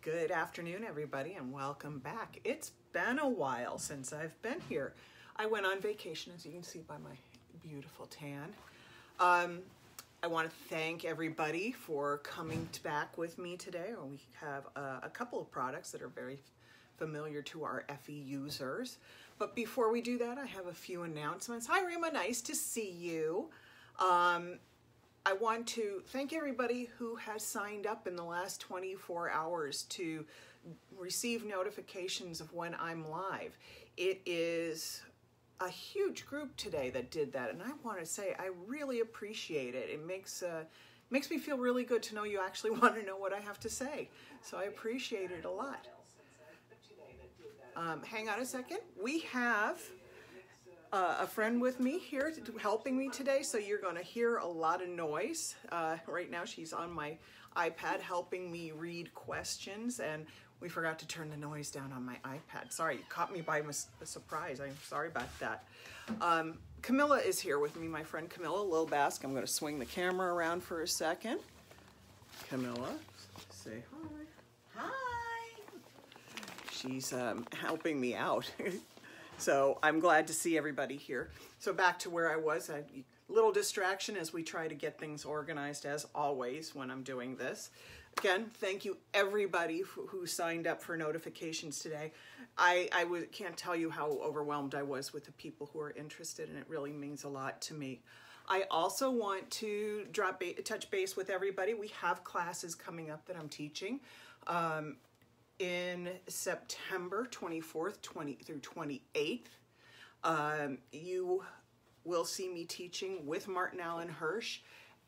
Good afternoon, everybody, and welcome back. It's been a while since I've been here. I went on vacation, as you can see by my beautiful tan. I want to thank everybody for coming back with me today. We have a couple of products that are very familiar to our FE users. But before we do that, I have a few announcements. Hi, Rima, nice to see you. I want to thank everybody who has signed up in the last 24 hours to receive notifications of when I'm live. It is a huge group today that did that, and I want to say I really appreciate it. It makes me feel really good to know you actually want to know what I have to say, so I appreciate it a lot. Hang on a second. We have a friend with me here helping me today, so you're going to hear a lot of noise. Right now she's on my iPad helping me read questions, and we forgot to turn the noise down on my iPad. Sorry, you caught me by a surprise. I'm sorry about that. Camilla is here with me, my friend Camilla Lil Bask. I'm going to swing the camera around for a second. Camilla, say hi. Hi. She's helping me out. So I'm glad to see everybody here. So back to where I was, a little distraction as we try to get things organized as always when I'm doing this. Again, thank you everybody who signed up for notifications today. I can't tell you how overwhelmed I was with the people who are interested, and it really means a lot to me. I also want to touch base with everybody. We have classes coming up that I'm teaching. In September 24th through 28th, you will see me teaching with Martin Allen Hirsch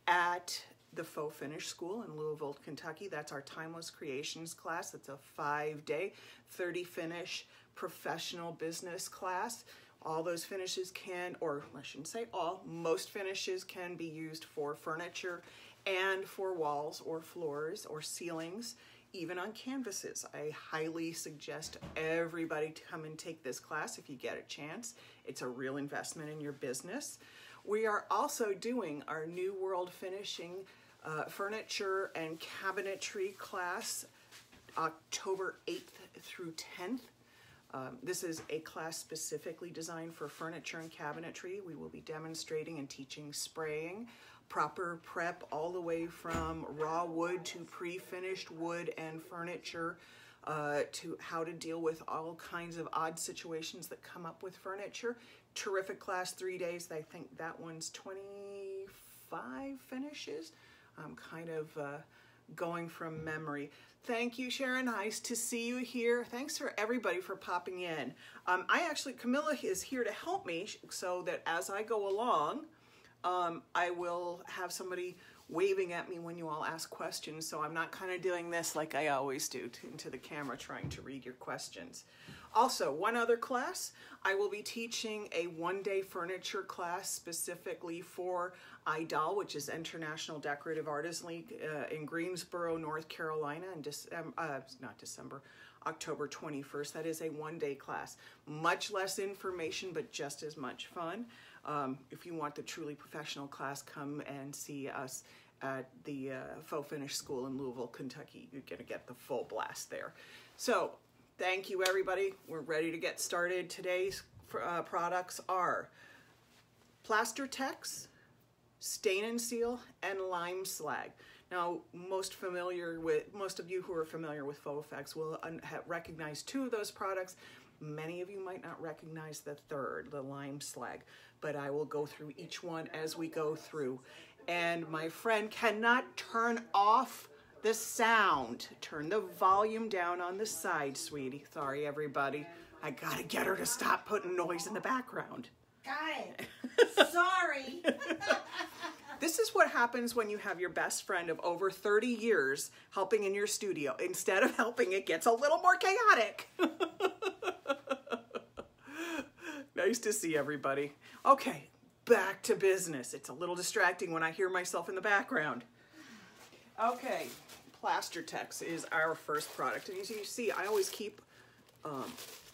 at the Faux Finish School in Louisville, Kentucky. That's our Timeless Creations class. It's a 5-day, 30 finish professional business class. All those finishes can, or I shouldn't say all, most finishes can be used for furniture and for walls or floors or ceilings, even on canvases. I highly suggest everybody to come and take this class if you get a chance. It's a real investment in your business. We are also doing our New World Finishing Furniture and Cabinetry class October 8th through 10th. This is a class specifically designed for furniture and cabinetry. We will be demonstrating and teaching spraying, proper prep all the way from raw wood to pre-finished wood and furniture, to how to deal with all kinds of odd situations that come up with furniture. Terrific class, 3 days. I think that one's 25 finishes. I'm kind of going from memory. Thank you, Sharon. Nice to see you here. Thanks for everybody for popping in. Camilla is here to help me so that as I go along, I will have somebody waving at me when you all ask questions, so I'm not kind of doing this like I always do into the camera trying to read your questions. Also, one other class, I will be teaching a 1-day furniture class specifically for IDOL, which is International Decorative Artists League in Greensboro, North Carolina, in October 21st. That is a 1-day class. Much less information, but just as much fun. If you want the truly professional class, come and see us at the Faux Finish School in Louisville, Kentucky. You're going to get the full blast there. So, thank you, everybody. We're ready to get started. Today's products are PlasterTex, Stain and Seal, and Lime Slag. Now, most of you who are familiar with Faux Effects will recognize 2 of those products. Many of you might not recognize the third, the Lime Slag, but I will go through each one as we go through. And my friend cannot turn off the sound. Turn the volume down on the side, sweetie. Sorry, everybody. I gotta get her to stop putting noise in the background. Got it. Sorry. This is what happens when you have your best friend of over 30 years helping in your studio. Instead of helping, it gets a little more chaotic. Nice to see everybody. Okay, back to business. It's a little distracting when I hear myself in the background. Okay, PlasterTex is our first product. And as you see, I always keep,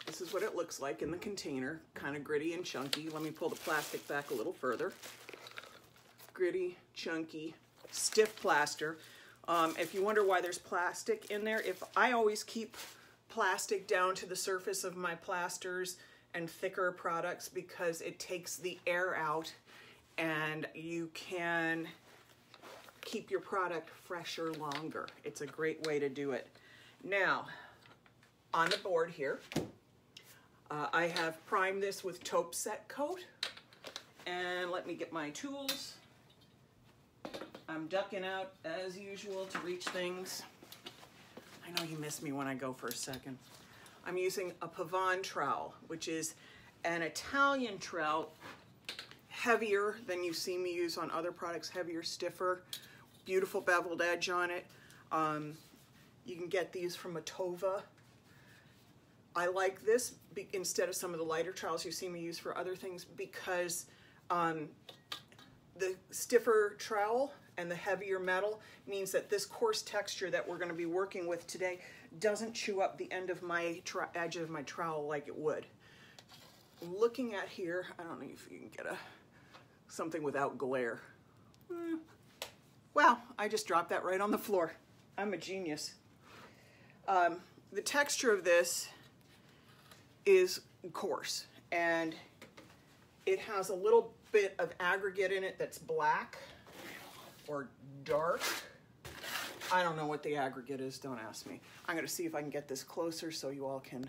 this is what it looks like in the container, kind of gritty and chunky. Let me pull the plastic back a little further. Gritty, chunky, stiff plaster. If you wonder why there's plastic in there, I always keep plastic down to the surface of my plasters and thicker products because it takes the air out and you can keep your product fresher longer. It's a great way to do it. Now, on the board here, I have primed this with taupe set coat. And let me get my tools. I'm ducking out as usual to reach things. I know you miss me when I go for a second. I'm using a Pavon trowel, which is an Italian trowel, heavier than you see me use on other products, heavier, stiffer, beautiful beveled edge on it. You can get these from a Tova. I like this instead of some of the lighter trowels you see me use for other things because the stiffer trowel and the heavier metal means that this coarse texture that we're going to be working with today doesn't chew up the end of my edge of my trowel like it would. Looking at here, I don't know if you can get something without glare. Wow, I just dropped that right on the floor. I'm a genius. The texture of this is coarse, and it has a little bit of aggregate in it that's black or dark. I don't know what the aggregate is, don't ask me. I'm going to see if I can get this closer so you all can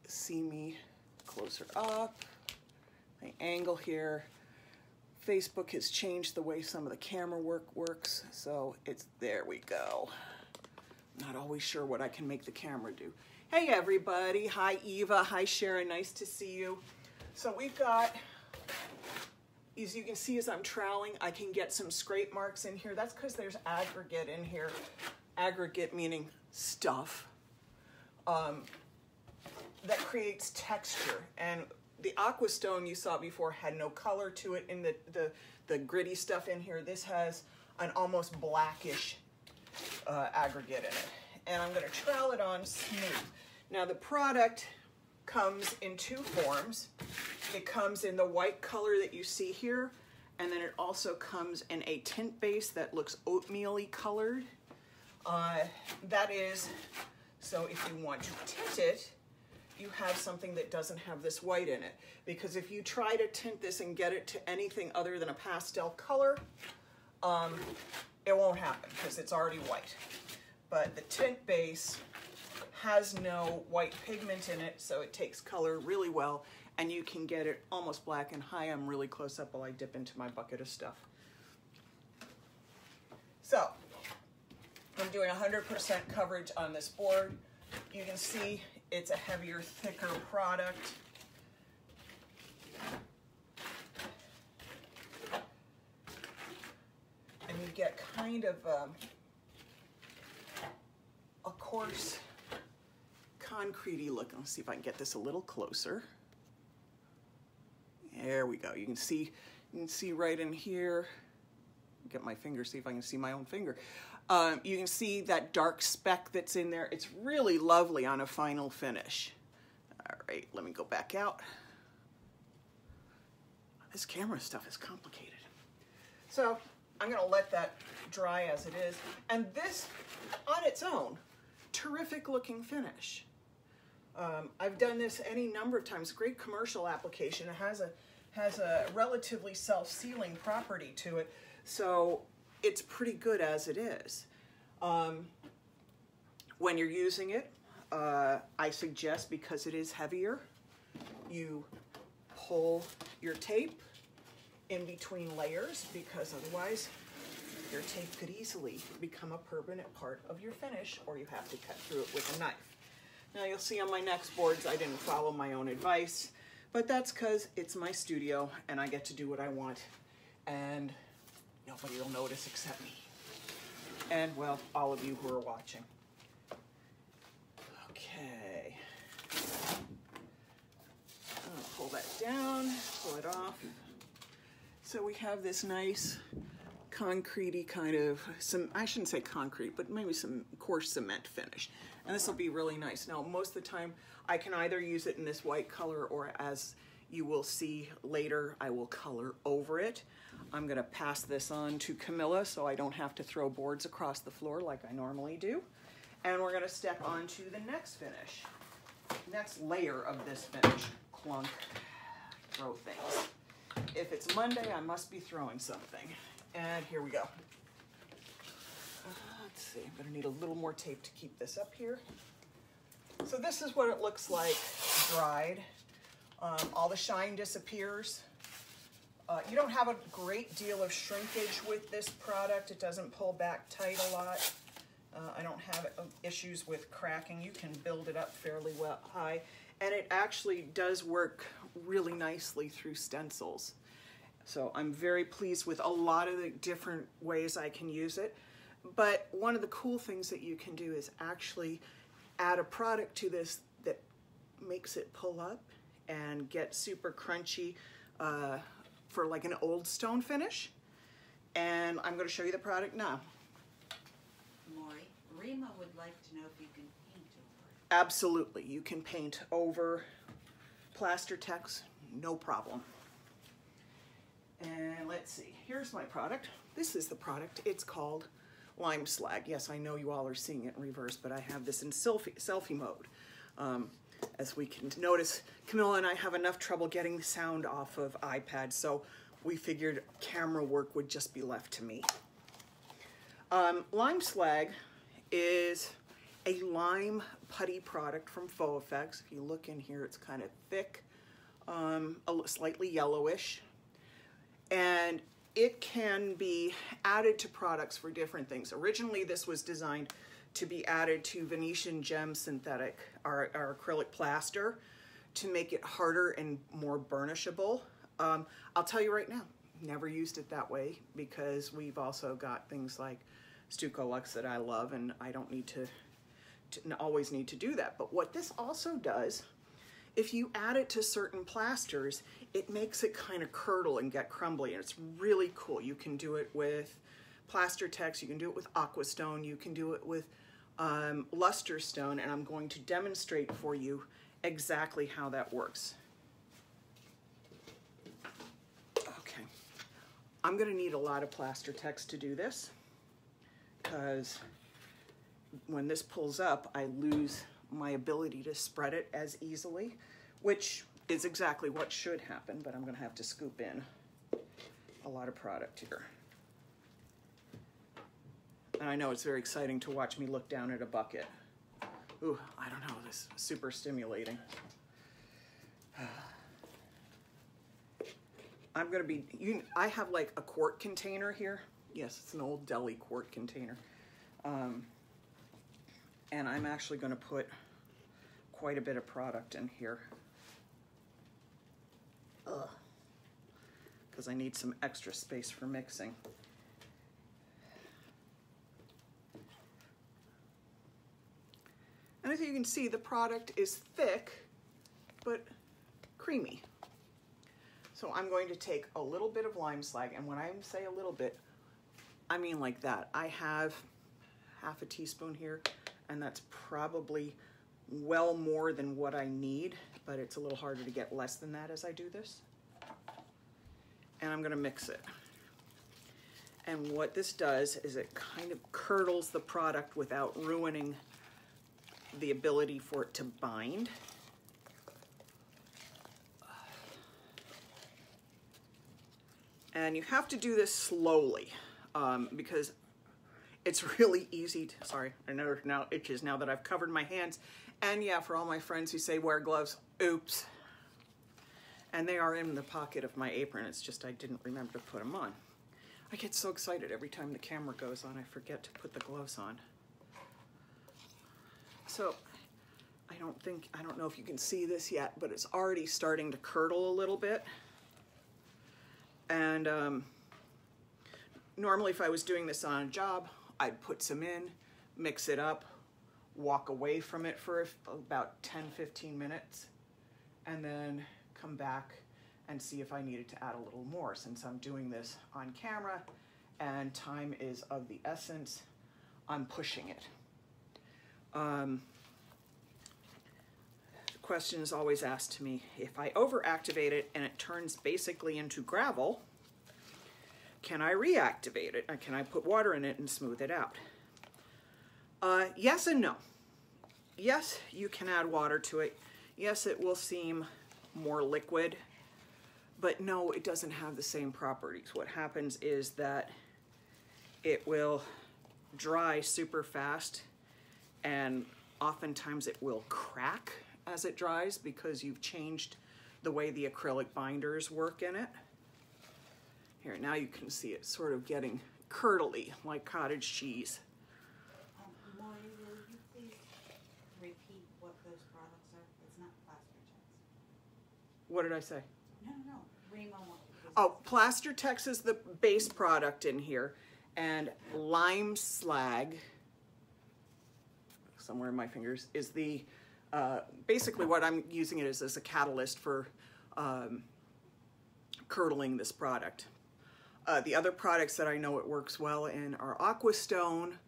see me closer up. My angle here. Facebook has changed the way some of the camera work works, so there we go. Not always sure what I can make the camera do. Hey everybody, hi Eva, hi Sharon, nice to see you. So we've got, as you can see as I'm troweling, I can get some scrape marks in here. That's because there's aggregate in here. Aggregate meaning stuff that creates texture. And the aqua stone you saw before had no color to it in the gritty stuff in here. This has an almost blackish aggregate in it. And I'm going to trowel it on smooth. Now the product comes in two forms. It comes in the white color that you see here, and then it also comes in a tint base that looks oatmeal-y colored. That is, so if you want to tint it, you have something that doesn't have this white in it. Because if you try to tint this and get it to anything other than a pastel color, it won't happen because it's already white. But the tint base has no white pigment in it, so it takes color really well, and you can get it almost black. And hi, I'm really close up while I dip into my bucket of stuff. So I'm doing 100% coverage on this board. You can see it's a heavier, thicker product. And you get kind of a coarse, concrete-y look. Let's see if I can get this a little closer. There we go. You can see right in here. Get my finger, see if I can see my own finger. You can see that dark speck that's in there. It's really lovely on a final finish. All right, let me go back out. This camera stuff is complicated. So I'm going to let that dry as it is. And this, on its own, terrific looking finish. I've done this any number of times. Great commercial application. It has a relatively self-sealing property to it, so it's pretty good as it is. When you're using it, I suggest, because it is heavier, you pull your tape in between layers, because otherwise your tape could easily become a permanent part of your finish, or you have to cut through it with a knife. Now you'll see on my next boards I didn't follow my own advice, but that's because it's my studio and I get to do what I want, and nobody will notice except me. And, well, all of you who are watching. Okay. I'll pull that down, pull it off. So we have this nice concrete-y kind of, I shouldn't say concrete, but maybe some coarse cement finish. And this will be really nice. Now, most of the time, I can either use it in this white color, or as you will see later, I will color over it. I'm gonna pass this on to Camilla so I don't have to throw boards across the floor like I normally do. And we're gonna step on to the next finish, next layer of this finish. Clunk, throw things. If it's Monday, I must be throwing something. And here we go. Let's see, I'm gonna need a little more tape to keep this up here. So this is what it looks like dried. All the shine disappears. You don't have a great deal of shrinkage with this product. It doesn't pull back tight a lot. I don't have issues with cracking. You can build it up fairly well high. And it actually does work really nicely through stencils. So I'm very pleased with a lot of the different ways I can use it. But one of the cool things that you can do is actually add a product to this that makes it pull up and get super crunchy for like an old stone finish. And I'm going to show you the product now. Maury, Rima would like to know if you can paint over it. Absolutely, you can paint over PlasterTex, no problem. And let's see, here's my product. This is the product. It's called Lime Slag. Yes, I know you all are seeing it in reverse, but I have this in selfie mode. As we can notice, Camilla and I have enough trouble getting the sound off of iPad, so we figured camera work would just be left to me. Lime Slag is a lime putty product from Faux Effects. If you look in here, it's kind of thick, slightly yellowish, and it can be added to products for different things. Originally, this was designed to be added to Venetian Gem Synthetic, our acrylic plaster, to make it harder and more burnishable. I'll tell you right now, never used it that way because we've also got things like Stucco Luxe that I love, and I don't need to always need to do that. But what this also does, if you add it to certain plasters, it makes it kind of curdle and get crumbly, and it's really cool. You can do it with PlasterTex, you can do it with Aquastone, you can do it with luster stone, and I'm going to demonstrate for you exactly how that works. Okay, I'm going to need a lot of PlasterTex to do this because when this pulls up, I lose my ability to spread it as easily, which is exactly what should happen, but I'm going to have to scoop in a lot of product here. And I know it's very exciting to watch me look down at a bucket. Ooh, I don't know, this is super stimulating. I'm gonna be, I have like a quart container here. Yes, it's an old deli quart container. And I'm actually gonna put quite a bit of product in here. Because I need some extra space for mixing. And as you can see, the product is thick, but creamy. So I'm going to take a little bit of lime slag, and when I say a little bit, I mean like that. I have half a teaspoon here, and that's probably well more than what I need, but it's a little harder to get less than that as I do this. And I'm gonna mix it. And what this does is it kind of curdles the product without ruining the ability for it to bind. And you have to do this slowly because it's really easy to, sorry, I know now itches now that I've covered my hands. And yeah, for all my friends who say wear gloves, oops. And they are in the pocket of my apron. It's just I didn't remember to put them on. I get so excited every time the camera goes on, I forget to put the gloves on. So I don't know if you can see this yet, but it's already starting to curdle a little bit. And normally if I was doing this on a job, I'd put some in, mix it up, walk away from it for about 10-15 minutes, and then come back and see if I needed to add a little more. Since I'm doing this on camera and time is of the essence, I'm pushing it. The question is always asked to me, if I overactivate it and it turns basically into gravel, can I reactivate it? Can I put water in it and smooth it out? Yes and no. Yes, you can add water to it. Yes, it will seem more liquid, but no, it doesn't have the same properties. What happens is that it will dry super fast, and oftentimes it will crack as it dries because you've changed the way the acrylic binders work in it. Here, now you can see it sort of getting curdly like cottage cheese. Maury, will you please repeat what those products are? It's not PlasterTex. What did I say? No. Remo. Oh, PlasterTex is the base product in here, and lime slag, somewhere in my fingers, is the, basically what I'm using it as a catalyst for curdling this product. The other products that I know it works well in are Aqua Stone,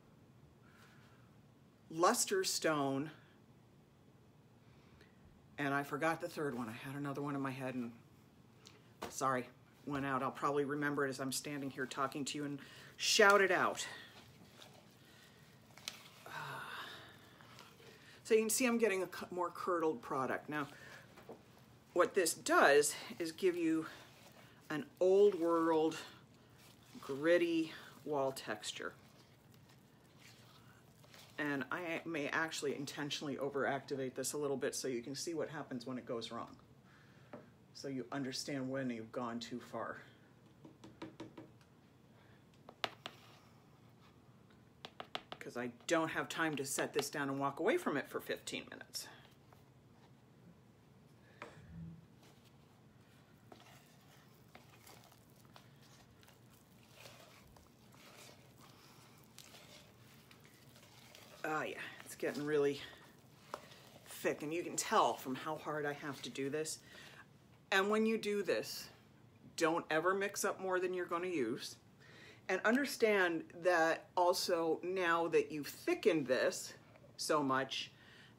Luster Stone, and I forgot the third one. I had another one in my head and sorry, went out. I'll probably remember it as I'm standing here talking to you and shout it out. So you can see I'm getting a more curdled product. Now, what this does is give you an old world, gritty wall texture. And I may actually intentionally overactivate this a little bit so you can see what happens when it goes wrong. So you understand when you've gone too far. Because I don't have time to set this down and walk away from it for 15 minutes. Yeah, it's getting really thick, and you can tell from how hard I have to do this. And when you do this, don't ever mix up more than you're going to use. And understand that also now that you've thickened this so much,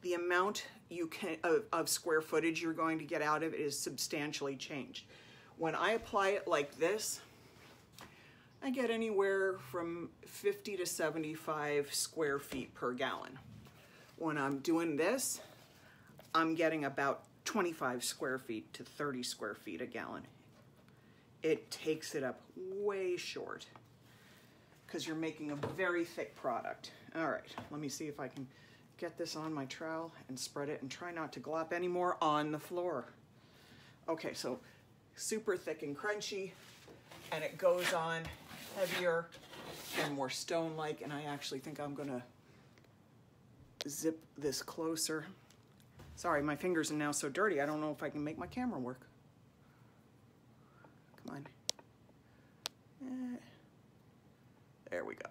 the amount you can of square footage you're going to get out of it is substantially changed. When I apply it like this, I get anywhere from 50 to 75 square feet per gallon. When I'm doing this, I'm getting about 25 square feet to 30 square feet a gallon. It takes it up way short because you're making a very thick product. All right, let me see if I can get this on my trowel and spread it and try not to glop any more on the floor. Okay, so super thick and crunchy, and it goes on heavier and more stone-like, and I actually think I'm gonna zip this closer. Sorry, my fingers are now so dirty, I don't know if I can make my camera work. Come on. There we go.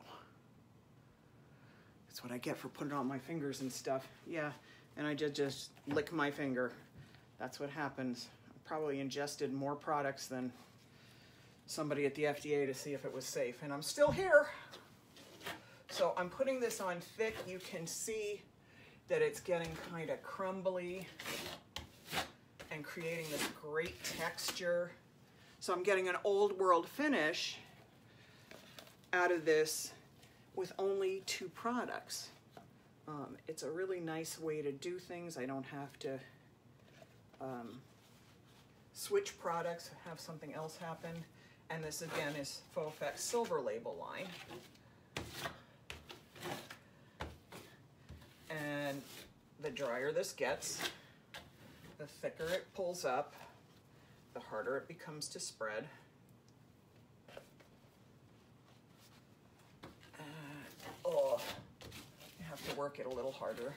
That's what I get for putting on my fingers and stuff. Yeah, and I just lick my finger. That's what happens. I probably ingested more products than somebody at the FDA to see if it was safe, and I'm still here. So I'm putting this on thick. You can see that it's getting kind of crumbly and creating this great texture. So I'm getting an old world finish out of this with only 2 products. It's a really nice way to do things. I don't have to switch products, have something else happen. And this again is Faux Effects Silver Label line. And the drier this gets, the thicker it pulls up, the harder it becomes to spread. Oh, you have to work it a little harder.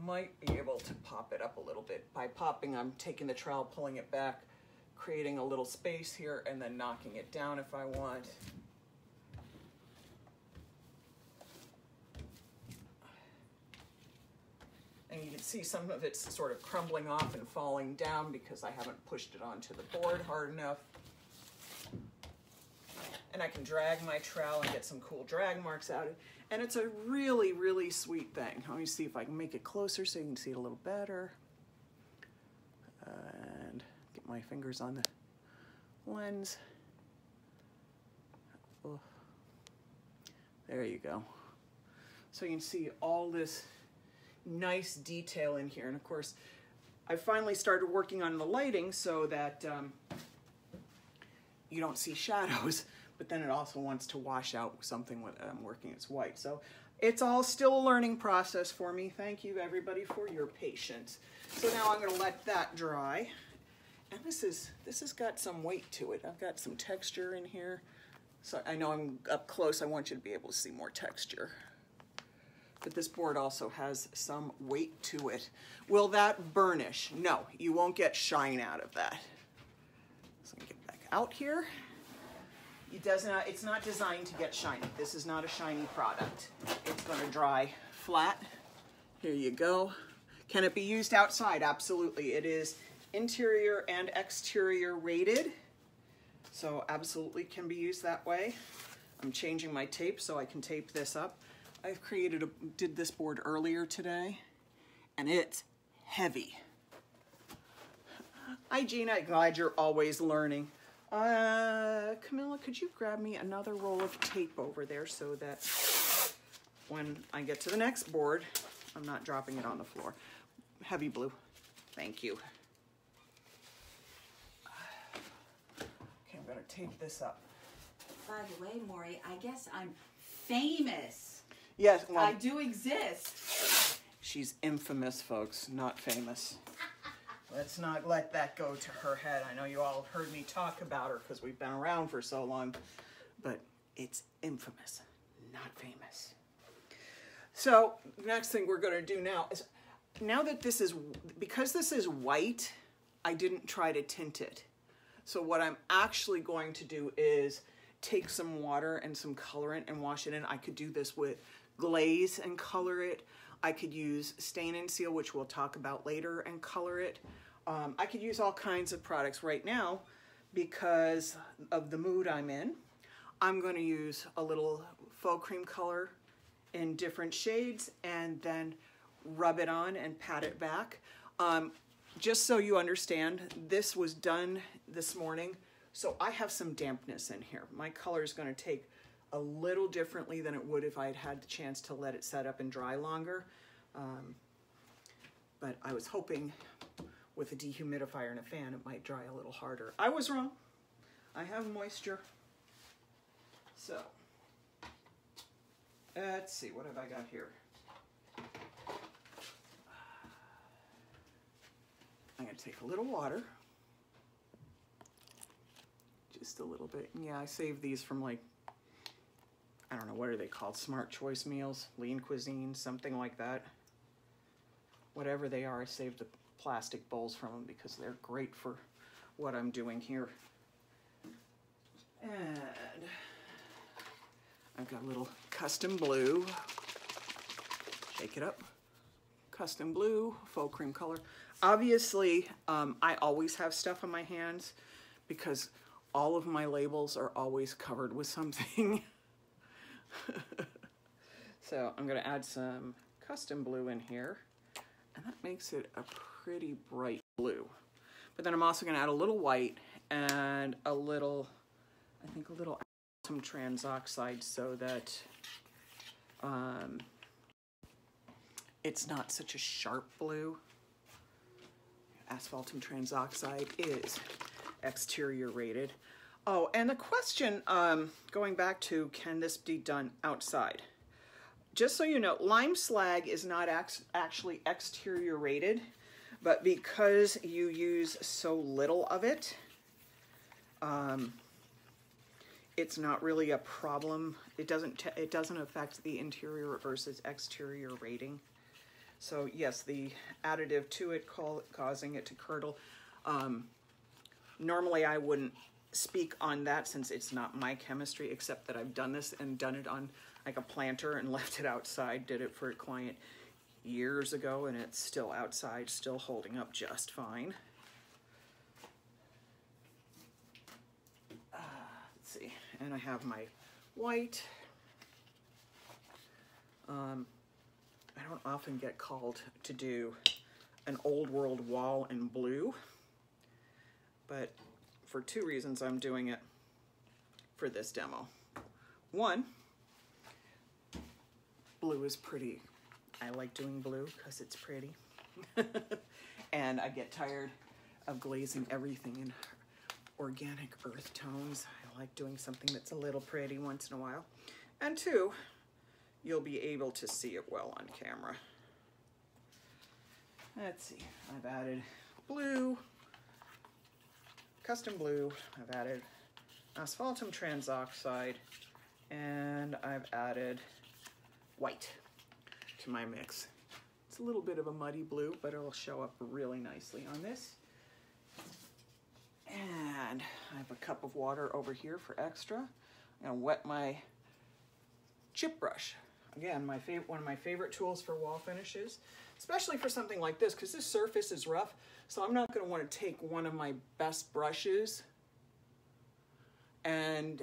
Might be able to pop it up a little bit. By popping, I'm taking the trowel, pulling it back, creating a little space here, and then knocking it down if I want. And you can see some of it's sort of crumbling off and falling down because I haven't pushed it onto the board hard enough. And I can drag my trowel and get some cool drag marks out of it. And it's a really, really sweet thing. Let me see if I can make it closer so you can see it a little better. And get my fingers on the lens. Oh. There you go. So you can see all this nice detail in here. And of course, I finally started working on the lighting so that you don't see shadows, but then it also wants to wash out something when I'm working as white. So it's all still a learning process for me. Thank you everybody for your patience. So now I'm gonna let that dry. And this has got some weight to it. I've got some texture in here. So I know I'm up close, I want you to be able to see more texture. But this board also has some weight to it. Will that burnish? No, you won't get shine out of that. So let me get back out here. It's not designed to get shiny. This is not a shiny product. It's gonna dry flat. Here you go. Can it be used outside? Absolutely. It is interior and exterior rated. So absolutely can be used that way. I'm changing my tape so I can tape this up. I've did this board earlier today, and it's heavy. Hi Gina, glad you're always learning. Camilla, could you grab me another roll of tape over there so that when I get to the next board, I'm not dropping it on the floor. Heavy blue, thank you. Okay, I'm gonna tape this up. By the way, Maury, I guess I'm famous. Yes, well, I do exist. She's infamous, folks, not famous. Let's not let that go to her head. I know you all have heard me talk about her because we've been around for so long, but it's infamous, not famous. So the next thing we're gonna do now is, now that because this is white, I didn't try to tint it. So what I'm actually going to do is take some water and some colorant and wash it in. I could do this with glaze and color it. I could use Stain and Seal, which we'll talk about later, and color it. I could use all kinds of products right now because of the mood I'm in. I'm going to use a little faux cream color in different shades and then rub it on and pat it back. Just so you understand, this was done this morning, so I have some dampness in here. My color is going to take a little differently than it would if I had had the chance to let it set up and dry longer. But I was hoping with a dehumidifier and a fan it might dry a little harder. I was wrong. I have moisture. So, let's see, what have I got here? I'm going to take a little water. Just a little bit. Yeah, I saved these from like, I don't know, what are they called? Smart Choice meals, Lean Cuisine, something like that. Whatever they are, I saved the plastic bowls from them because they're great for what I'm doing here. And I've got a little custom blue. Shake it up. Custom blue, faux cream color. Obviously, I always have stuff on my hands because all of my labels are always covered with something. So I'm going to add some custom blue in here, and that makes it a pretty bright blue. But then I'm also going to add a little white and a little, I think a little some transoxide so that it's not such a sharp blue. Asphaltum transoxide is exterior rated. Oh, and the question, going back to, can this be done outside? Just so you know, lime slag is not actually exterior rated, but because you use so little of it, it's not really a problem. It doesn't affect the interior versus exterior rating. So yes, the additive to it causing it to curdle. Normally I wouldn't speak on that since it's not my chemistry, except that I've done this and done it on like a planter and left it outside. Did it for a client years ago and it's still outside, still holding up just fine. Let's see, and I have my white. I don't often get called to do an old world wall in blue, but for two reasons I'm doing it for this demo. One, blue is pretty. I like doing blue because it's pretty. And I get tired of glazing everything in organic earth tones. I like doing something that's a little pretty once in a while. And two, you'll be able to see it well on camera. Let's see, I've added blue, custom blue, I've added asphaltum transoxide, and I've added white to my mix. It's a little bit of a muddy blue, but it'll show up really nicely on this. And I have a cup of water over here for extra. I'm gonna wet my chip brush. Again, one of my favorite tools for wall finishes, especially for something like this, because this surface is rough, so I'm not gonna wanna take one of my best brushes and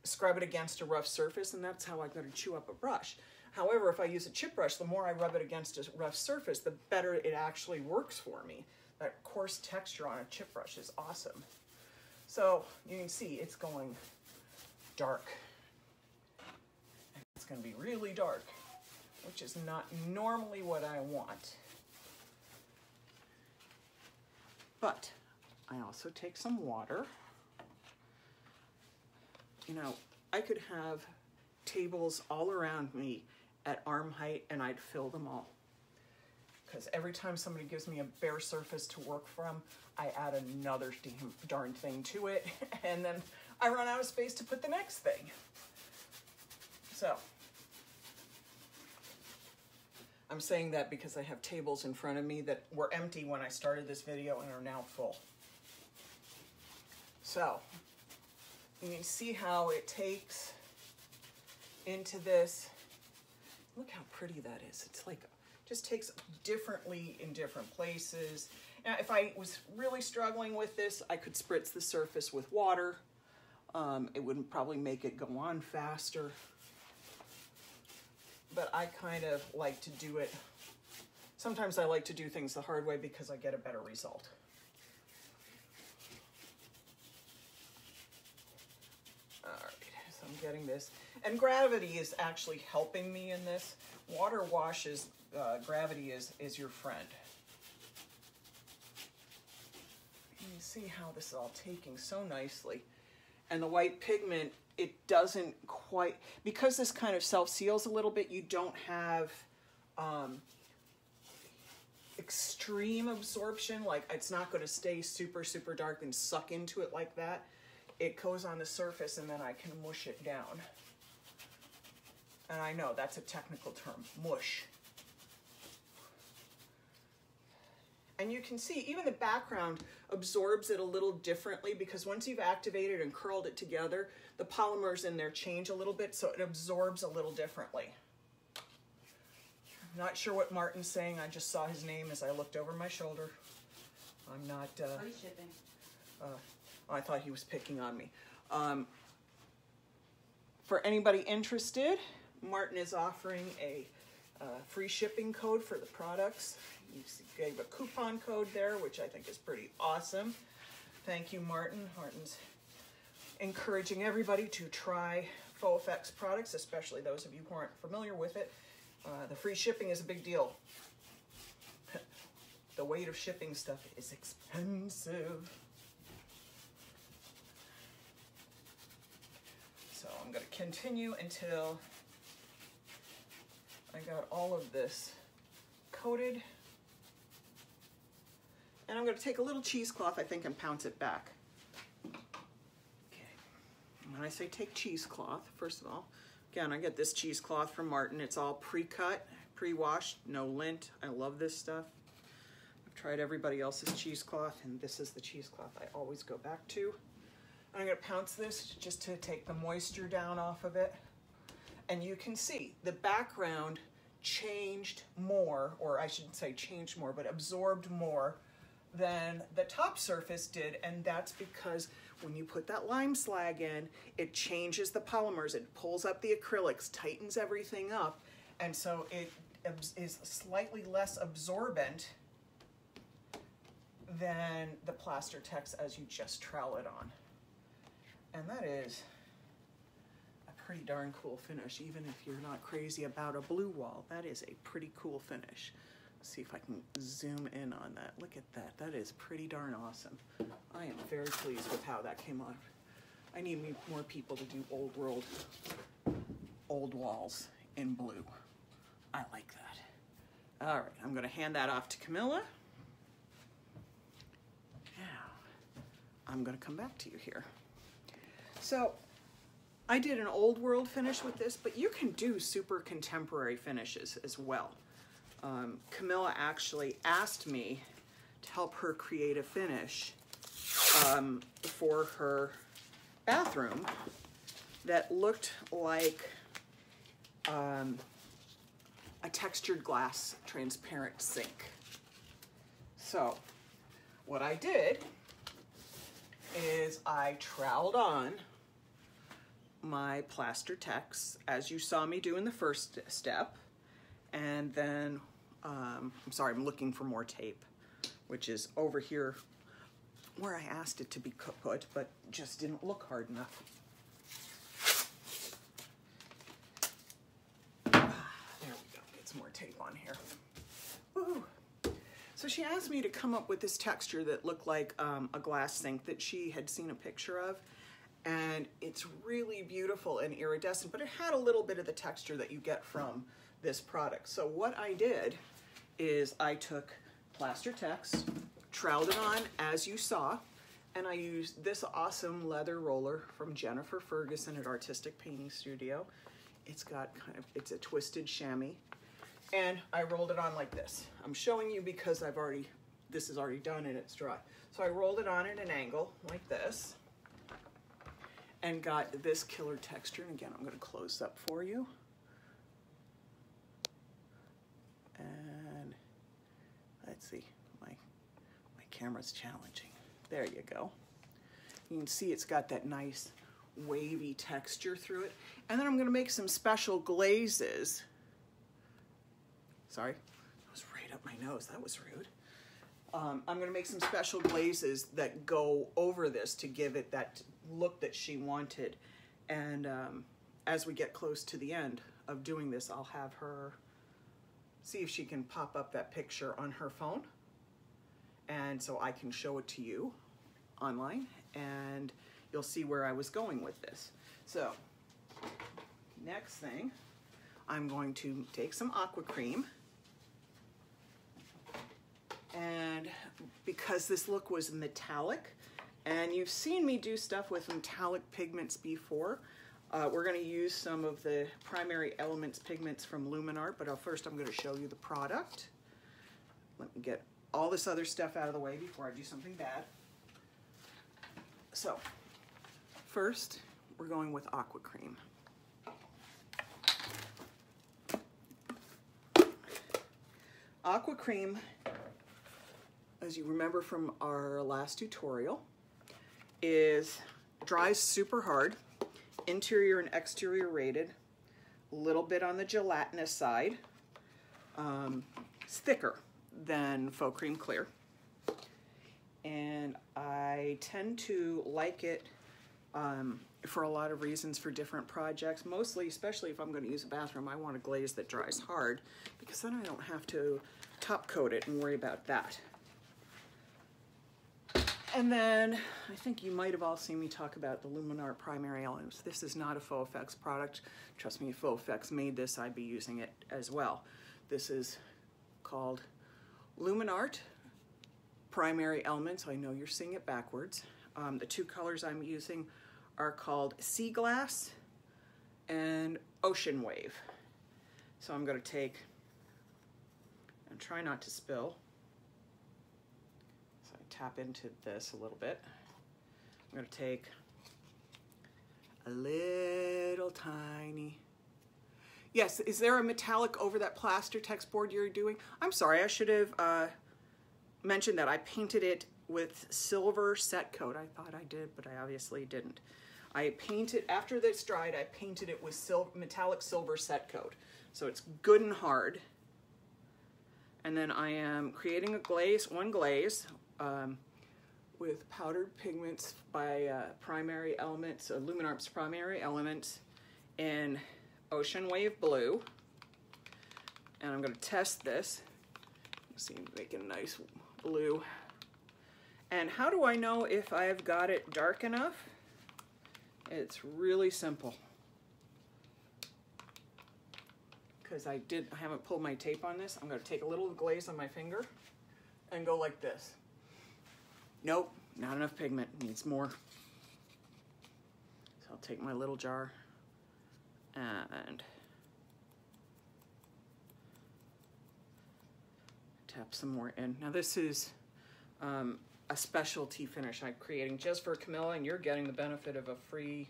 scrub it against a rough surface, and that's how I'm gonna chew up a brush. However, if I use a chip brush, the more I rub it against a rough surface, the better it actually works for me. That coarse texture on a chip brush is awesome. So you can see it's going dark. It's going to be really dark, which is not normally what I want. But I also take some water. You know, I could have tables all around me at arm height and I'd fill them all. Because every time somebody gives me a bare surface to work from, I add another darn thing to it, and then I run out of space to put the next thing. So, I'm saying that because I have tables in front of me that were empty when I started this video and are now full. So, you can see how it takes into this. Look how pretty that is. It's like, just takes differently in different places. Now, if I was really struggling with this, I could spritz the surface with water. It wouldn't probably make it go on faster. But I kind of like to do it. Sometimes I like to do things the hard way because I get a better result. All right, so I'm getting this. And gravity is actually helping me in this. Water washes, gravity is your friend. You see how this is all taking so nicely. And the white pigment, it doesn't quite, because this kind of self-seals a little bit, you don't have extreme absorption. Like, it's not going to stay super, super dark and suck into it like that. It goes on the surface and then I can mush it down. And I know that's a technical term, mush. And you can see even the background absorbs it a little differently because once you've activated and curled it together, the polymers in there change a little bit, so it absorbs a little differently. I'm not sure what Martin's saying. I just saw his name as I looked over my shoulder. I'm not... Free shipping. I thought he was picking on me. For anybody interested, Martin is offering a free shipping code for the products. You gave a coupon code there, which I think is pretty awesome. Thank you, Martin. Martin's encouraging everybody to try Faux Effects products, especially those of you who aren't familiar with it. The free shipping is a big deal. The weight of shipping stuff is expensive. So I'm going to continue until I got all of this coated. And I'm going to take a little cheesecloth, I think, and pounce it back. Okay. When I say take cheesecloth, first of all, again, I get this cheesecloth from Martin. It's all pre-cut, pre-washed, no lint. I love this stuff. I've tried everybody else's cheesecloth, and this is the cheesecloth I always go back to. I'm going to pounce this just to take the moisture down off of it. And you can see the background changed more, or I shouldn't say changed more, but absorbed more than the top surface did. And that's because when you put that lime slag in, it changes the polymers, it pulls up the acrylics, tightens everything up, and so it is slightly less absorbent than the PlasterTex as you just trowel it on. And that is pretty darn cool finish, even if you're not crazy about a blue wall. That is a pretty cool finish. Let's see if I can zoom in on that. Look at that. That is pretty darn awesome. I am very pleased with how that came out. I need more people to do old world, old walls in blue. I like that. All right, I'm going to hand that off to Camilla. Now, I'm going to come back to you here. So, I did an old world finish with this, but you can do super contemporary finishes as well. Camilla actually asked me to help her create a finish for her bathroom that looked like a textured glass transparent sink. So what I did is I troweled on my PlasterTex as you saw me do in the first step, and then I'm sorry, I'm looking for more tape, which is over here where I asked it to be put, but just didn't look hard enough. There we go, get some more tape on here. Woo. So she asked me to come up with this texture that looked like a glass sink that she had seen a picture of, and it's really beautiful and iridescent, but it had a little bit of the texture that you get from this product. So what I did is I took PlasterTex, troweled it on as you saw, and I used this awesome leather roller from Jennifer Ferguson at Artistic Painting Studio. It's got it's a twisted chamois, and I rolled it on like this. I'm showing you because this is already done and it's dry. So I rolled it on at an angle like this and got this killer texture. And again, I'm going to close up for you. And let's see, my camera's challenging. There you go. You can see it's got that nice wavy texture through it. And then I'm going to make some special glazes. Sorry, that was right up my nose. That was rude. I'm going to make some special glazes that go over this to give it that look that she wanted. And as we get close to the end of doing this, I'll have her see if she can pop up that picture on her phone, and so I can show it to you online, and you'll see where I was going with this. So next thing, I'm going to take some aqua cream, and because this look was metallic, and you've seen me do stuff with metallic pigments before, we're going to use some of the Primary Elements pigments from Luminart, but first I'm going to show you the product. Let me get all this other stuff out of the way before I do something bad. So, first we're going with aqua cream. Aqua cream, as you remember from our last tutorial, dries super hard. Interior and exterior rated, a little bit on the gelatinous side. It's thicker than Faux Cream Clear. And I tend to like it for a lot of reasons for different projects. Mostly, especially if I'm going to use a bathroom, I want a glaze that dries hard, because then I don't have to top coat it and worry about that. And then, I think you might have all seen me talk about the Luminart Primary Elements. This is not a Faux Effects product. Trust me, if Faux Effects made this, I'd be using it as well. This is called Luminart Primary Elements. I know you're seeing it backwards. The two colors I'm using are called Sea Glass and Ocean Wave. So I'm going to take, and try not to spill, tap into this a little bit. I'm going to take a little tiny, yes, is there a metallic over that PlasterTex board you're doing? I'm sorry, I should have mentioned that. I painted it with silver set coat. I thought I did, but I obviously didn't. I painted, after this dried, I painted it with metallic silver set coat. So it's good and hard. And then I am creating a glaze, one glaze, with powdered pigments by Primary Elements, Luminart's Primary Elements, in Ocean Wave Blue. And I'm going to test this. Let's see, make a nice blue. And how do I know if I've got it dark enough? It's really simple. Because I haven't pulled my tape on this. I'm going to take a little glaze on my finger and go like this. Nope, not enough pigment, needs more. So I'll take my little jar and tap some more in. Now this is a specialty finish I'm creating just for Camilla, and you're getting the benefit of a free,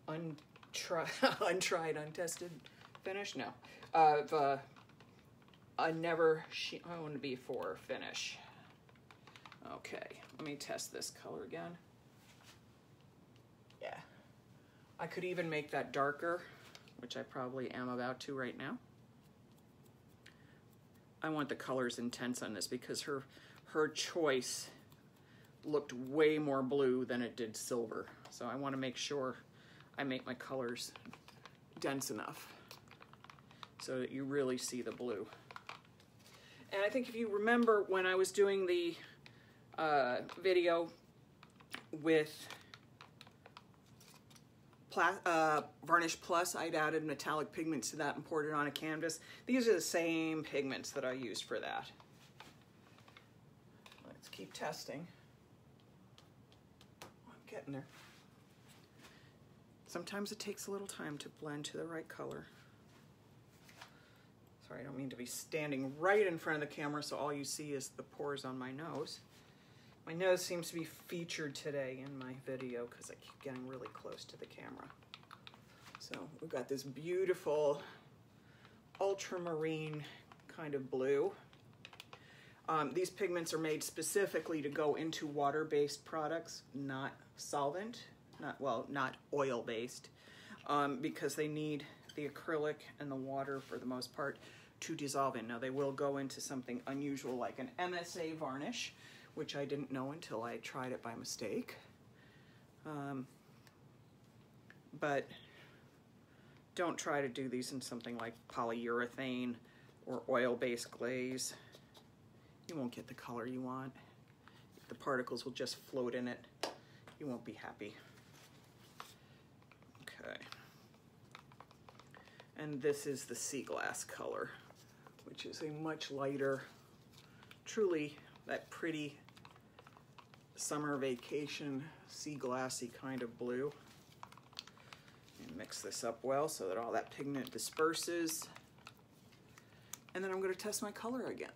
untried, untested finish. No, of a never shown before finish. Okay, let me test this color again. Yeah, I could even make that darker, which I probably am about to right now. I want the colors intense on this because her choice looked way more blue than it did silver. So I want to make sure I make my colors dense enough so that you really see the blue. And I think if you remember when I was doing the video with Varnish Plus, I'd added metallic pigments to that and poured it on a canvas. These are the same pigments that I used for that. Let's keep testing. I'm getting there. Sometimes it takes a little time to blend to the right color. Sorry, I don't mean to be standing right in front of the camera so all you see is the pores on my nose. My nose seems to be featured today in my video because I keep getting really close to the camera. So we've got this beautiful ultramarine kind of blue. These pigments are made specifically to go into water-based products, not solvent, not oil-based, because they need the acrylic and the water for the most part to dissolve in. Now they will go into something unusual like an MSA varnish, which I didn't know until I tried it by mistake. But don't try to do these in something like polyurethane or oil-based glaze. You won't get the color you want. The particles will just float in it. You won't be happy. Okay. And this is the sea glass color, which is a much lighter, truly that pretty summer vacation sea glassy kind of blue. And mix this up well so that all that pigment disperses. And then I'm going to test my color again.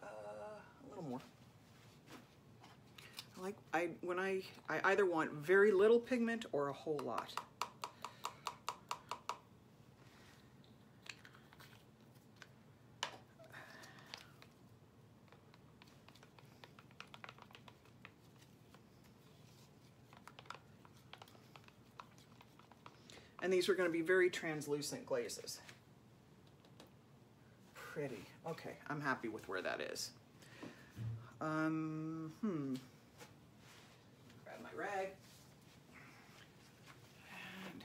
A little more. I either want very little pigment or a whole lot. And these are going to be very translucent glazes. Pretty. Okay, I'm happy with where that is. Grab my rag. And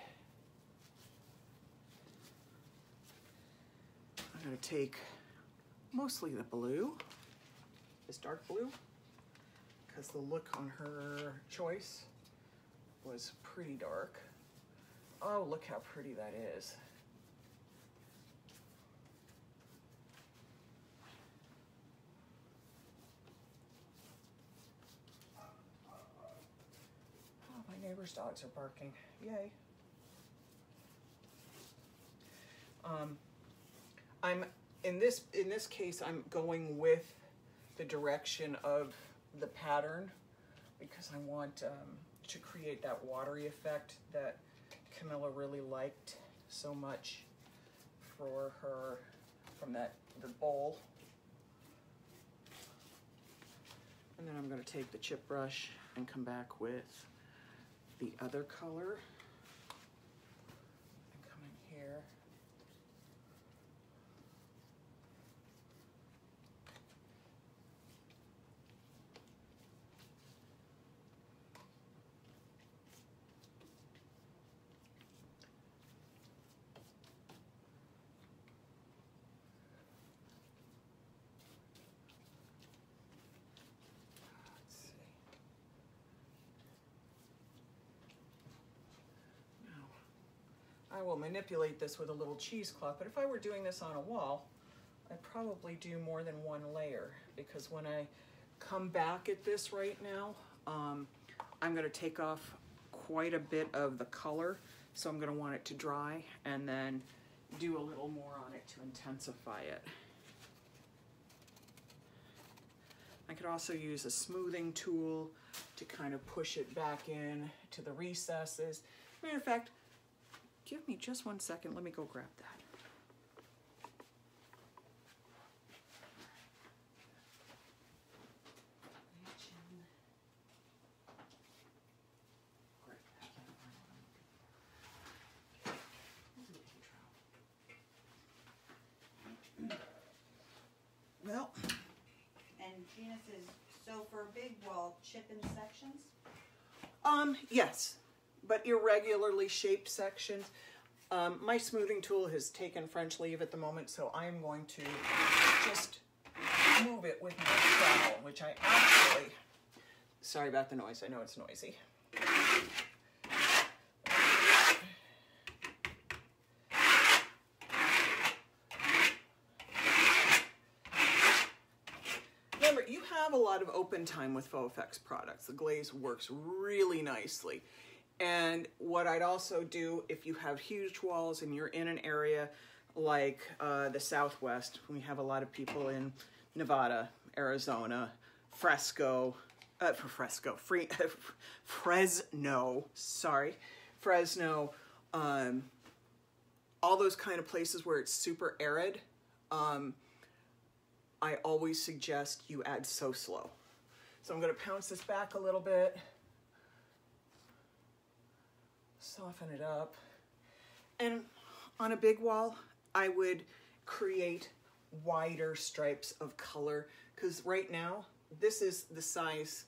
I'm going to take mostly the blue, this dark blue, because the look on her choice was pretty dark. Oh, look how pretty that is. Oh, my neighbor's dogs are barking. Yay. In this case, I'm going with the direction of the pattern because I want to create that watery effect that Camilla really liked so much for her from the bowl. And then I'm going to take the chip brush and come back with the other color and come in here. I will manipulate this with a little cheesecloth, but if I were doing this on a wall, I'd probably do more than one layer, because when I come back at this right now, I'm going to take off quite a bit of the color, so I'm going to want it to dry and then do a little more on it to intensify it. I could also use a smoothing tool to kind of push it back in to the recesses. Matter of fact, give me just 1 second. Let me go grab that. Well, And Gina says, so for a big wall, chip in sections? yes, but irregularly shaped sections. My smoothing tool has taken French leave at the moment, so I'm going to just move it with my trowel, which I actually, sorry about the noise, I know it's noisy. Remember, you have a lot of open time with Faux Effects products. The glaze works really nicely. And what I'd also do, if you have huge walls and you're in an area like the Southwest, we have a lot of people in Nevada, Arizona, Fresno, all those kind of places where it's super arid. I always suggest you add So Slow. So I'm going to pounce this back a little bit, soften it up. And on a big wall, I would create wider stripes of color, because right now, this is the size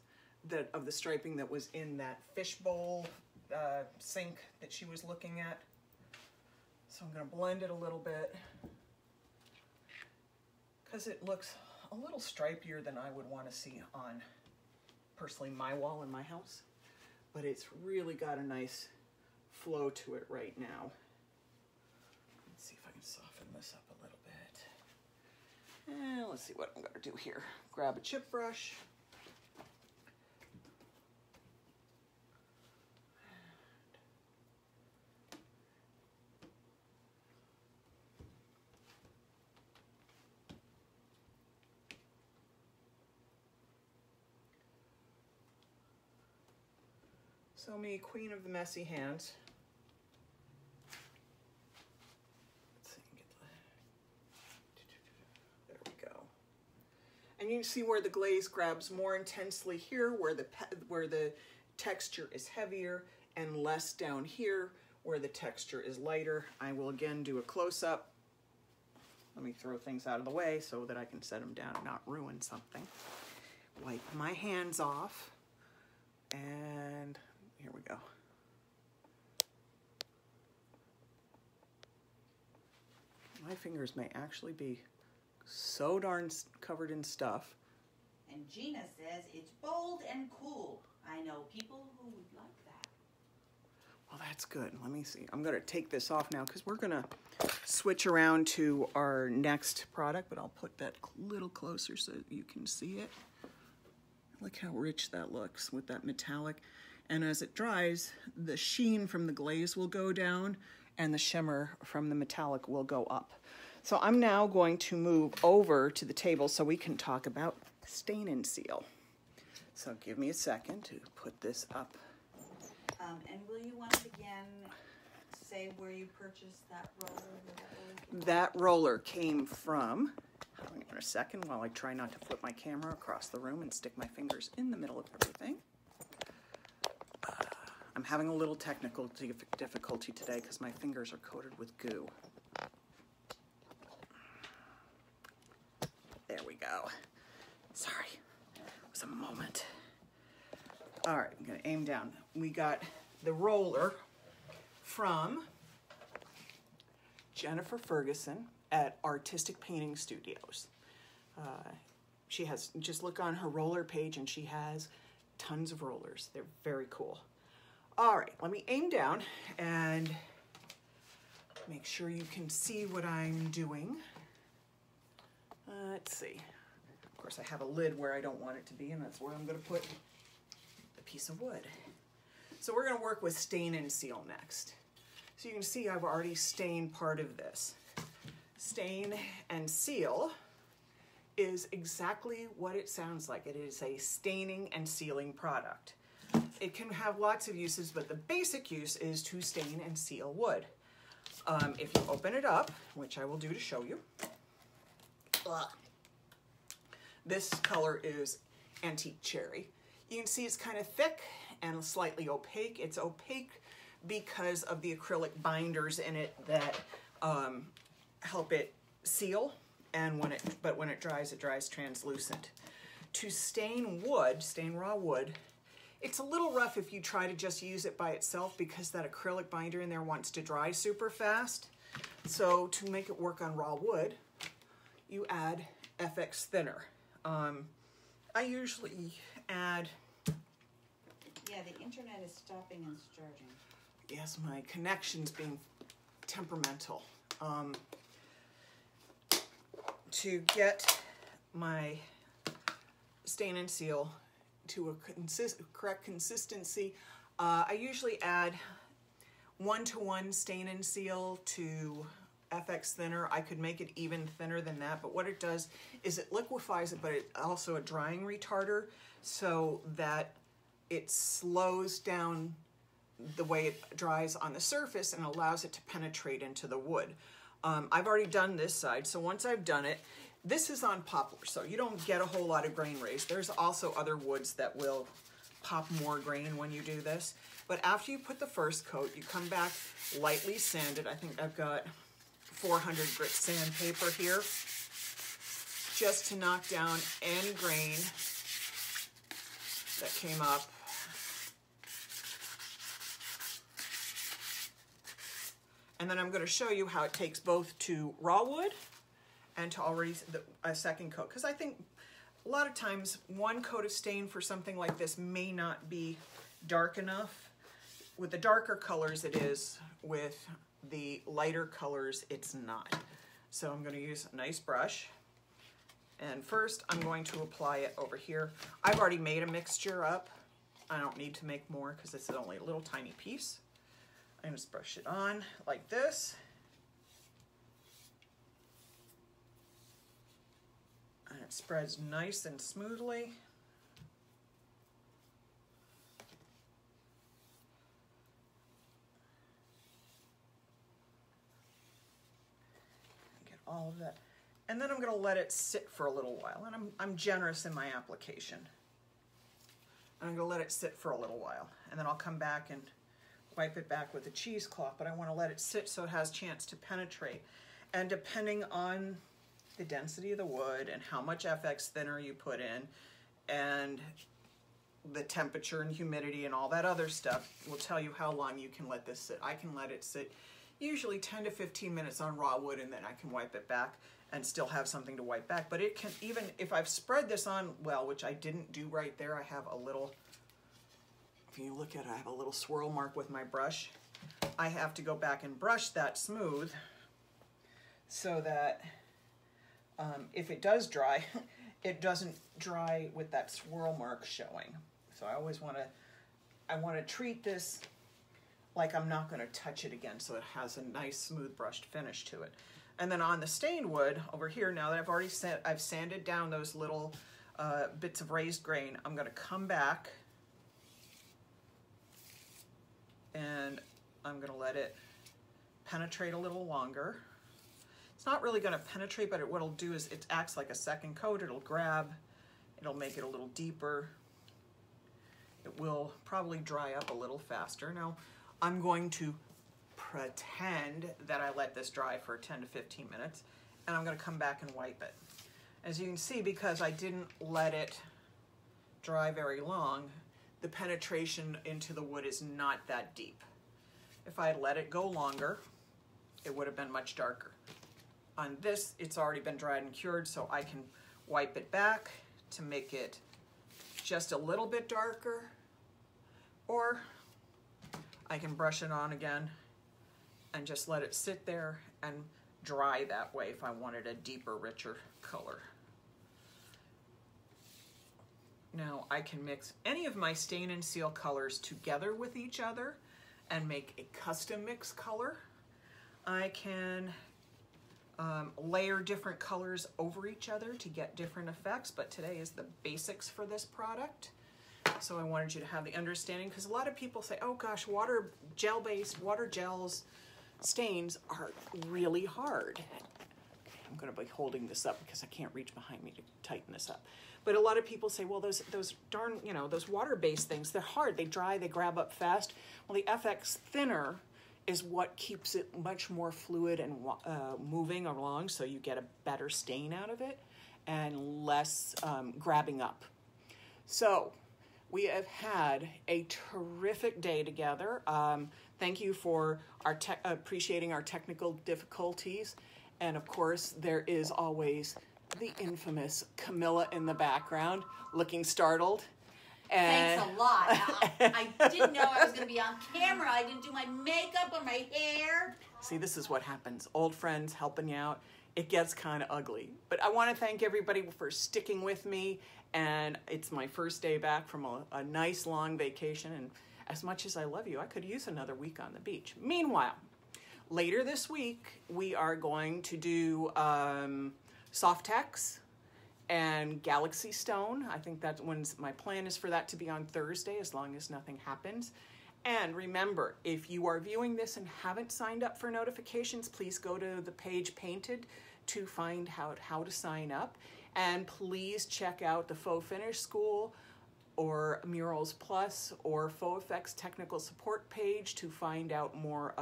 of the striping that was in that fishbowl sink that she was looking at. So I'm going to blend it a little bit, because it looks a little stripier than I would want to see on, personally, my wall in my house. But it's really got a nice flow to it right now. Let's see if I can soften this up a little bit. And let's see what I'm going to do here. Grab a chip brush. So me, queen of the messy hands. Let's see, there we go. And you can see where the glaze grabs more intensely here, where the texture is heavier, and less down here, where the texture is lighter. I will again do a close-up. Let me throw things out of the way so that I can set them down and not ruin something. Wipe my hands off, and here we go. My fingers may actually be so darn covered in stuff. And Gina says it's bold and cool. I know people who would like that. Well, that's good. Let me see. I'm going to take this off now because we're going to switch around to our next product, but I'll put that a little closer so you can see it. Look how rich that looks with that metallic. And as it dries, the sheen from the glaze will go down and the shimmer from the metallic will go up. So I'm now going to move over to the table so we can talk about Stain and Seal. So give me a second to put this up. And will you once again say where you purchased that roller? That roller came from, hang on a second while I try not to flip my camera across the room and stick my fingers in the middle of everything. I'm having a little technical difficulty today because my fingers are coated with goo. There we go. Sorry, it was a moment. All right, I'm gonna aim down. We got the roller from Jennifer Ferguson at Artistic Painting Studios. She has, just look on her roller page and she has tons of rollers. They're very cool. All right, let me aim down and Make sure you can see what I'm doing. Let's see. Of course, I have a lid where I don't want it to be, and that's where I'm going to put the piece of wood. So we're going to work with stain and seal next. So you can see I've already stained part of this. Stain and seal is exactly what it sounds like. It is a staining and sealing product. It can have lots of uses, but the basic use is to stain and seal wood. If you open it up, which I will do to show you, this color is antique cherry. You can see it's kind of thick and slightly opaque. It's opaque because of the acrylic binders in it that help it seal, and when it dries translucent. To stain wood, stain raw wood, it's a little rough if you try to just use it by itself because that acrylic binder in there wants to dry super fast. So to make it work on raw wood, you add FX thinner. I usually add... Yeah, the internet is stopping and starting. Yes, my connection's being temperamental. To get my stain and seal to a correct consistency, I usually add 1-to-1 stain and seal to FX thinner. I could make it even thinner than that, but what it does is it liquefies it, but it's also a drying retarder so that it slows down the way it dries on the surface and allows it to penetrate into the wood. I've already done this side, so once I've done it, this is on poplar, so you don't get a whole lot of grain raised. There's also other woods that will pop more grain when you do this. But after you put the first coat, you come back lightly sanded. I think I've got 400 grit sandpaper here, just to knock down any grain that came up. And then I'm going to show you how it takes both to raw wood and to already a second coat. Because I think a lot of times one coat of stain for something like this may not be dark enough. With the darker colors it is, with the lighter colors it's not. So I'm going to use a nice brush. And first I'm going to apply it over here. I've already made a mixture up. I don't need to make more because this is only a little tiny piece. I just brush it on like this. And it spreads nice and smoothly. Get all of that. And then I'm going to let it sit for a little while. And I'm generous in my application. And I'm going to let it sit for a little while. And then I'll come back and wipe it back with a cheesecloth, but I want to let it sit so it has a chance to penetrate. And depending on the density of the wood and how much FX thinner you put in and the temperature and humidity and all that other stuff will tell you how long you can let this sit. I can let it sit usually 10 to 15 minutes on raw wood, and then I can wipe it back and still have something to wipe back. But it can, even if I've spread this on well, which I didn't do right there, I have a little, if you look at it, I have a little swirl mark with my brush. I have to go back and brush that smooth so that if it does dry, it doesn't dry with that swirl mark showing. So I always want to treat this like I'm not going to touch it again, so it has a nice smooth brushed finish to it. And then on the stained wood over here, now that I've sanded down those little bits of raised grain, I'm going to come back and I'm going to let it penetrate a little longer. It's not really going to penetrate, but what it'll do is it acts like a second coat. It'll grab, it'll make it a little deeper. It will probably dry up a little faster. Now, I'm going to pretend that I let this dry for 10 to 15 minutes, and I'm going to come back and wipe it. As you can see, because I didn't let it dry very long, the penetration into the wood is not that deep. If I had let it go longer, it would have been much darker. On this, it's already been dried and cured, so I can wipe it back to make it just a little bit darker, or I can brush it on again and just let it sit there and dry that way if I wanted a deeper, richer color. Now I can mix any of my Stain and Seal colors together with each other and make a custom mix color. I can layer different colors over each other to get different effects, but today is the basics for this product. So I wanted you to have the understanding, because a lot of people say, oh gosh, water gels, stains are really hard. Okay, I'm going to be holding this up because I can't reach behind me to tighten this up. But a lot of people say, well, those darn, those water-based things, they're hard, they dry, they grab up fast. Well, the FX thinner is what keeps it much more fluid and moving along, so you get a better stain out of it and less grabbing up. So we have had a terrific day together. Thank you for appreciating our technical difficulties. And of course, there is always the infamous Camilla in the background, looking startled. And thanks a lot. I didn't know I was going to be on camera. I didn't do my makeup or my hair. See, this is what happens. Old friends helping you out. It gets kind of ugly. But I want to thank everybody for sticking with me. And it's my first day back from a nice long vacation. And as much as I love you, I could use another week on the beach. Meanwhile, later this week, we are going to do Softex and Galaxy Stone. I think that's when my plan is for that to be on Thursday, as long as nothing happens. And remember, if you are viewing this and haven't signed up for notifications, please go to the page Painted to find out how to sign up. And please check out the Faux Finish School or Murals Plus or Faux Effects Technical Support page to find out more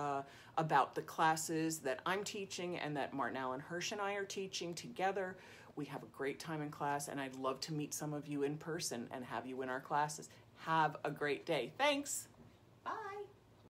about the classes that I'm teaching and that Martin Allen Hirsch and I are teaching together. We have a great time in class, and I'd love to meet some of you in person and have you in our classes. Have a great day. Thanks.